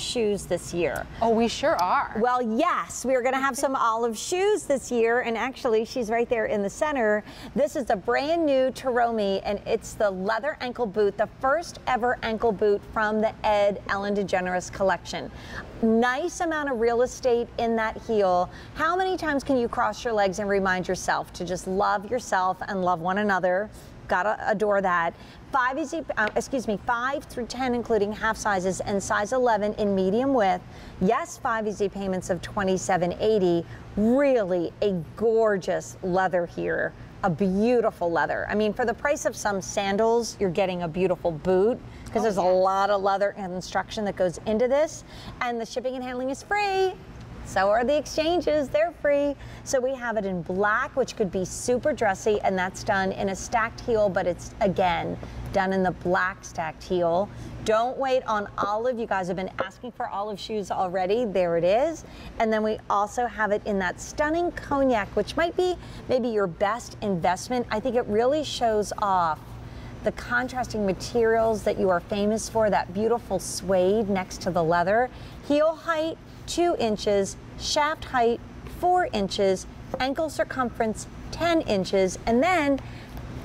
shoes this year. Oh, we sure are. Well, yes, we're going to have some olive shoes this year, and actually she's right there in the center. This is a brand new Taromi, and it's the leather ankle boot, the first ever ankle boot from the Ellen DeGeneres collection. Nice amount of real estate in that heel. How many times can you cross your legs and remind yourself to just love yourself and love one another? Gotta adore that. 5 through 10, including half sizes, and size 11 in medium width. Yes, 5 easy payments of $27.80. Really a gorgeous leather here. A beautiful leather. I mean, for the price of some sandals, you're getting a beautiful boot, because there's a lot of leather and instruction that goes into this, and the shipping and handling is free. So are the exchanges, they're free. So we have it in black, which could be super dressy, and that's done in a stacked heel, but it's, again, done in the black stacked heel. Don't wait on olive. You guys have been asking for olive shoes already. There it is. And then we also have it in that stunning cognac, which might be maybe your best investment. I think it really shows off the contrasting materials that you are famous for, that beautiful suede next to the leather. Heel height, 2 inches, shaft height, 4 inches, ankle circumference, 10 inches, and then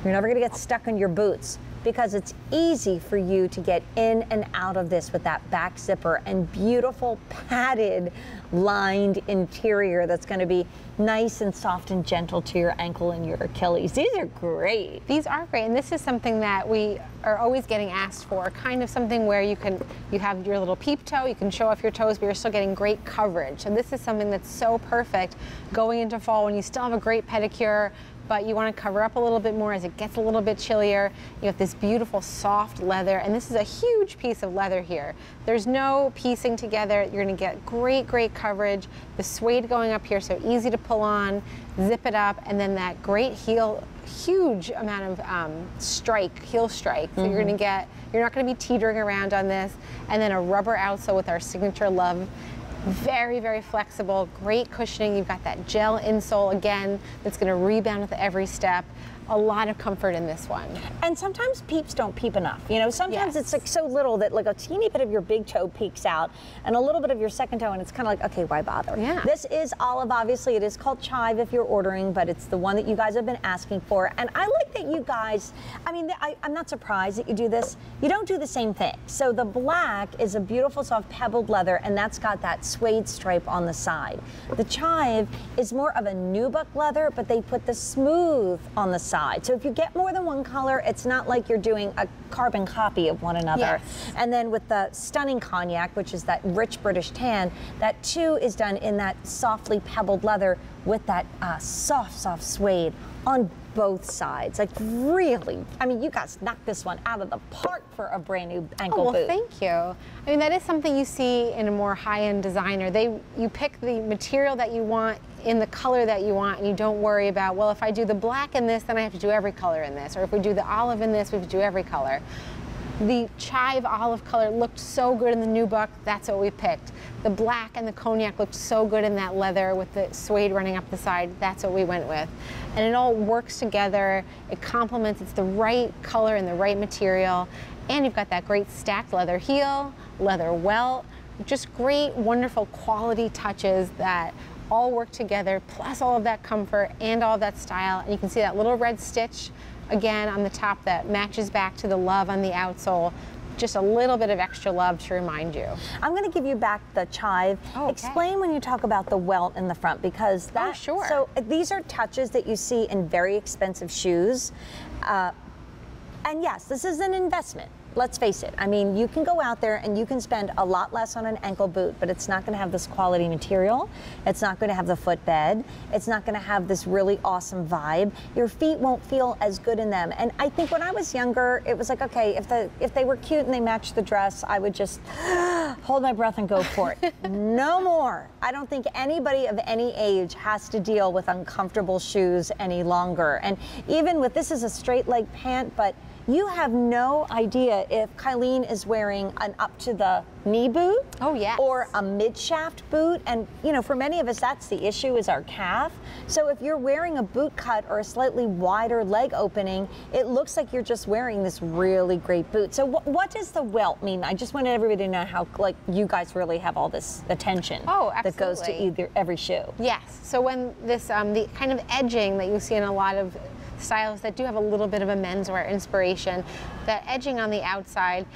you're never gonna get stuck on your boots, because it's easy for you to get in and out of this with that back zipper and beautiful padded lined interior that's going to be nice and soft and gentle to your ankle and your Achilles. These are great. These are great, and this is something that we are always getting asked for, kind of something where you have your little peep toe, you can show off your toes, but you're still getting great coverage. And this is something that's so perfect going into fall when you still have a great pedicure, but you want to cover up a little bit more as it gets a little bit chillier. You have this beautiful soft leather, and this is a huge piece of leather here. There's no piecing together. You're going to get great, great coverage. The suede going up here, so easy to pull on, zip it up, and then that great heel, huge amount of heel strike. So you're going to get, you're not going to be teetering around on this, and then a rubber outsole with our signature love. Very, very flexible, great cushioning. You've got that gel insole again that's going to rebound with every step. A lot of comfort in this one. And sometimes peeps don't peep enough. You know, sometimes it's like so little that like a teeny bit of your big toe peeks out and a little bit of your second toe, and it's kind of like, okay, why bother? Yeah. This is olive, obviously. It is called chive if you're ordering, but it's the one that you guys have been asking for. And I like that you guys, I mean, I'm not surprised that you do this. You don't do the same thing. So the black is a beautiful soft pebbled leather, and that's got that suede stripe on the side. The chive is more of a nubuck leather, but they put the smooth on the side. So if you get more than one color, it's not like you're doing a carbon copy of one another. Yes. And then with the stunning cognac, which is that rich British tan, that too is done in that softly pebbled leather with that soft suede on both sides. Like really, I mean, you guys knocked this one out of the park for a brand new ankle boot. Thank you. I mean, that is something you see in a more high-end designer. You pick the material that you want in the color that you want, and you don't worry about, well, if I do the black in this, then I have to do every color in this, or if we do the olive in this, we have to do every color. The chive olive color looked so good in the nubuck, that's what we picked. The black and the cognac looked so good in that leather with the suede running up the side, that's what we went with. And it all works together, it complements, it's the right color and the right material, and you've got that great stacked leather heel, leather welt, just great, wonderful quality touches that all work together, plus all of that comfort and all of that style. And you can see that little red stitch again on the top that matches back to the love on the outsole. Just a little bit of extra love to remind you. I'm going to give you back the chive. Okay. Explain when you talk about the welt in the front, because that. Oh, sure. So these are touches that you see in very expensive shoes. And yes, this is an investment. Let's face it. I mean, you can go out there and you can spend a lot less on an ankle boot, but it's not going to have this quality material. It's not going to have the footbed. It's not going to have this really awesome vibe. Your feet won't feel as good in them. And I think when I was younger, it was like, okay, if they were cute and they matched the dress, I would just hold my breath and go for it. No more. I don't think anybody of any age has to deal with uncomfortable shoes any longer. And even with, this is a straight leg pant, but you have no idea if Kylene is wearing an up to the knee boot. Oh, yes. Or a mid-shaft boot. And you know, for many of us, that's the issue, is our calf. So if you're wearing a boot cut or a slightly wider leg opening, it looks like you're just wearing this really great boot. So what does the welt mean? I just wanted everybody to know how, like, you guys really have all this attention that goes to every shoe. Yes. So when this, the kind of edging that you see in a lot of styles that do have a little bit of a menswear inspiration, that edging on the outside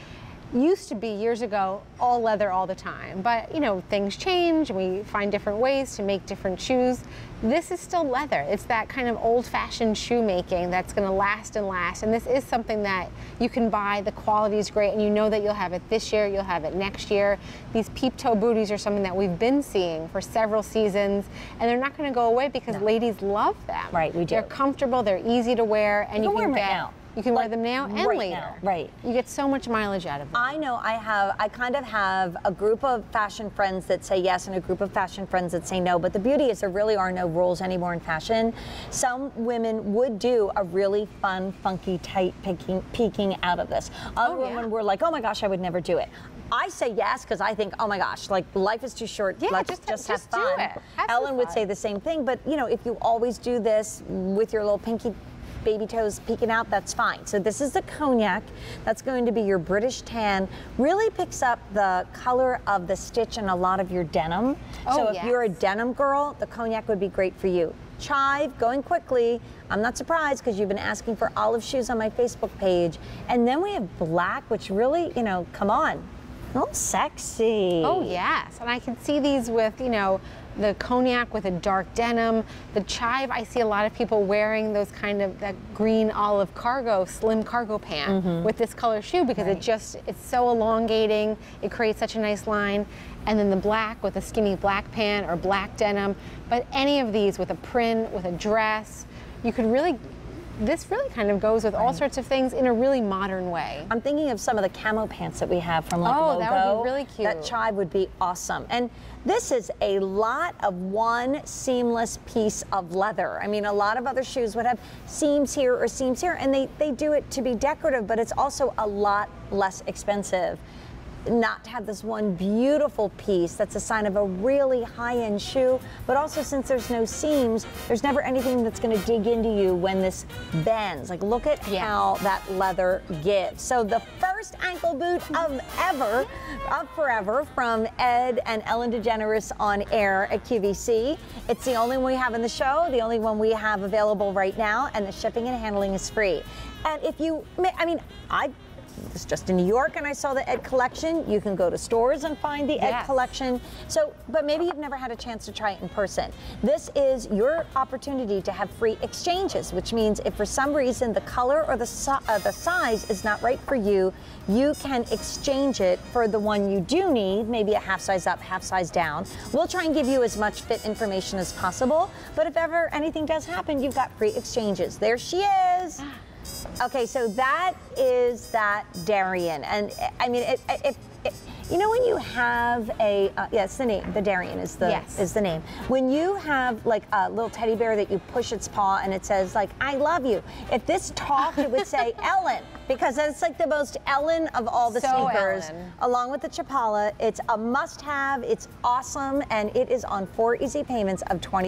used to be, years ago, all leather all the time. But you know, things change and we find different ways to make different shoes. This is still leather. It's that kind of old-fashioned shoemaking that's going to last and last. And this is something that you can buy. The quality is great, and you know that you'll have it this year, you'll have it next year. These peep toe booties are something that we've been seeing for several seasons, and they're not going to go away because ladies love them. Right, we do. They're comfortable, they're easy to wear, and you can wear them now. You can wear them now and later. Now, right. You get so much mileage out of them. I know I kind of have a group of fashion friends that say yes and a group of fashion friends that say no, but the beauty is there really are no rules anymore in fashion. Some women would do a really fun, funky, tight peeking out of this. Other women were like, oh my gosh, I would never do it. I say yes because I think, oh my gosh, like life is too short. Yeah, let's just have fun. Do it. Ellen would say the same thing, but you know, if you always do this with your little pinky baby toes peeking out, that's fine. So this is the cognac. That's going to be your British tan. Really picks up the color of the stitch in a lot of your denim. So if you're a denim girl, the cognac would be great for you. Chive, going quickly. I'm not surprised because you've been asking for olive shoes on my Facebook page. And then we have black, which really, you know, come on. A little sexy. Oh yes, and I can see these with, you know, the cognac with a dark denim. The chive, I see a lot of people wearing those kind of, that green olive cargo, slim cargo pant with this color shoe because it's so elongating. It creates such a nice line. And then the black with a skinny black pant or black denim. But any of these with a print, with a dress, you could really, this really kind of goes with all sorts of things in a really modern way. I'm thinking of some of the camo pants that we have from like Logo. That would be really cute. That chive would be awesome. And this is a lot of one seamless piece of leather. I mean, a lot of other shoes would have seams here or seams here, and they do it to be decorative, but it's also a lot less expensive. Not to have this one beautiful piece that's a sign of a really high-end shoe, but also since there's no seams, there's never anything that's going to dig into you when this bends. Like, look at how that leather gives. So the first ankle boot of forever from Ed and Ellen DeGeneres on air at QVC. It's the only one we have in the show, the only one we have available right now, and the shipping and handling is free. And if you, I mean, I was just in New York and I saw the Ed collection. You can go to stores and find the Ed collection. So, but maybe you've never had a chance to try it in person. This is your opportunity to have free exchanges, which means if for some reason the color or the size is not right for you, you can exchange it for the one you do need, maybe a half size up, half size down. We'll try and give you as much fit information as possible, but if ever anything does happen, you've got free exchanges. There she is. Okay, so that is that Darien, and I mean, you know when you have a it's the name. The Darien is the name. When you have like a little teddy bear that you push its paw and it says like "I love you." If this talked, it would say Ellen, because that's like the most Ellen of all the sneakers, along with the Chapala. It's a must-have. It's awesome, and it is on 4 easy payments of $20.